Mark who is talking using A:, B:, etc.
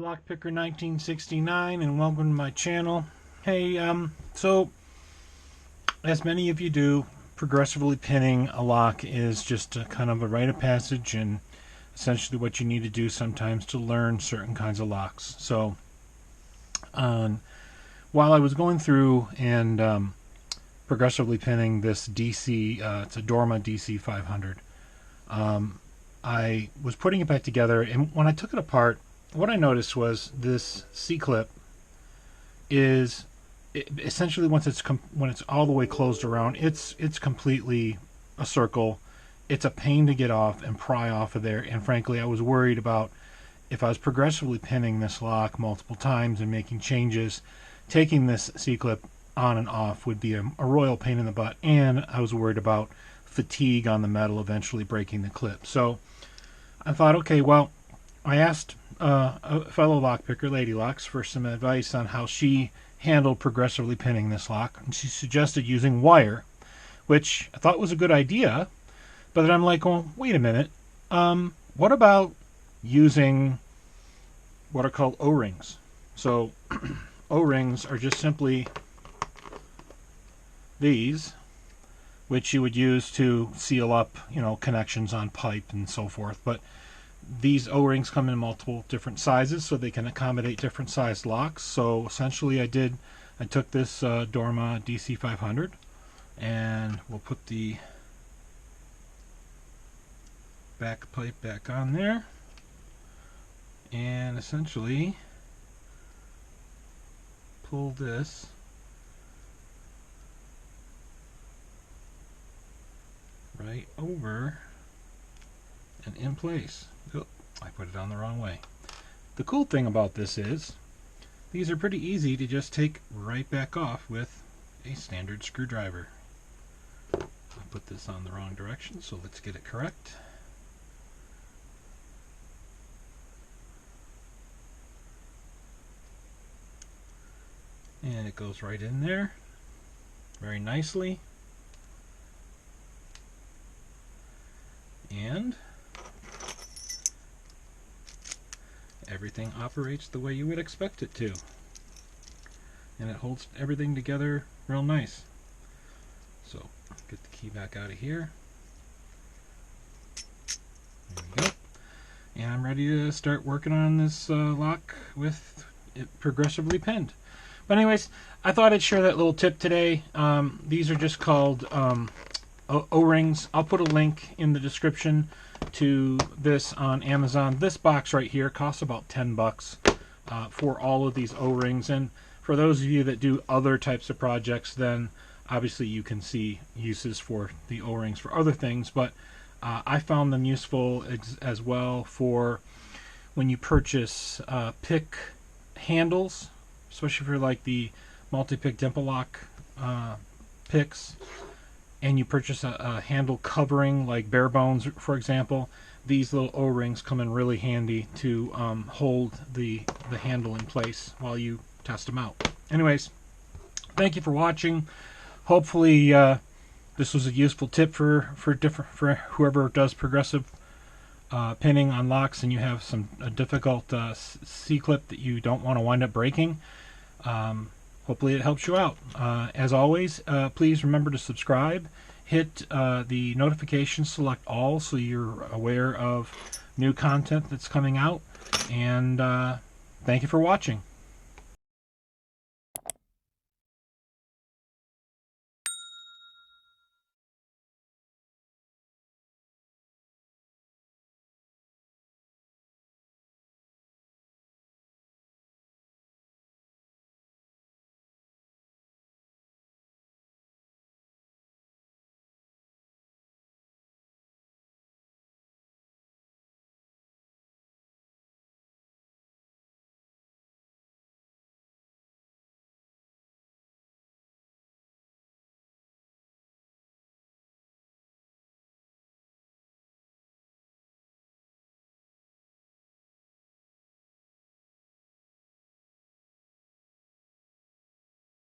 A: Lockpicker 1969 and welcome to my channel. Hey, so as many of you do, progressively pinning a lock is just a kind of a rite of passage and essentially what you need to do sometimes to learn certain kinds of locks. So while I was going through and progressively pinning this DC, it's a Dorma DC 500, I was putting it back together, and when I took it apart, what I noticed was this C-clip is essentially when it's all the way closed around, it's completely a circle. It's a pain to get off and pry off of there, and frankly I was worried about if I was progressively pinning this lock multiple times and making changes, taking this C-clip on and off would be a royal pain in the butt, and I was worried about fatigue on the metal eventually breaking the clip. So I thought, okay, well, I asked a fellow lockpicker, Lady Locks, for some advice on how she handled progressively pinning this lock, and she suggested using wire, which I thought was a good idea, but then I'm like, well, wait a minute, what about using what are called O-rings? So O-rings are just simply these, which you would use to seal up, connections on pipe and so forth, but these O-rings come in multiple different sizes so they can accommodate different sized locks. So essentially I took this Dorma DC 500 and we'll put the back pipe back on there and essentially pull this right over and in place. Oh, I put it on the wrong way. The cool thing about this is these are pretty easy to just take right back off with a standard screwdriver. I put this on the wrong direction, so let's get it correct. And it goes right in there very nicely. And everything operates the way you would expect it to, and it holds everything together real nice. So get the key back out of here. There we go, and I'm ready to start working on this lock with it progressively pinned. But anyways, I thought I'd share that little tip today. These are just called O-rings. I'll put a link in the description to this on Amazon. This box right here costs about 10 bucks for all of these O-rings, and for those of you that do other types of projects, then obviously you can see uses for the O-rings for other things, but I found them useful as well for when you purchase pick handles, especially for like the multi-pick dimple lock picks, and you purchase a handle covering like bare bones, for example. These little O-rings come in really handy to hold the handle in place while you test them out. Anyways, thank you for watching. Hopefully this was a useful tip for whoever does progressive pinning on locks and you have a difficult C-clip that you don't want to wind up breaking. Hopefully it helps you out. As always, please remember to subscribe. Hit the notification, select all so you're aware of new content that's coming out. And thank you for watching.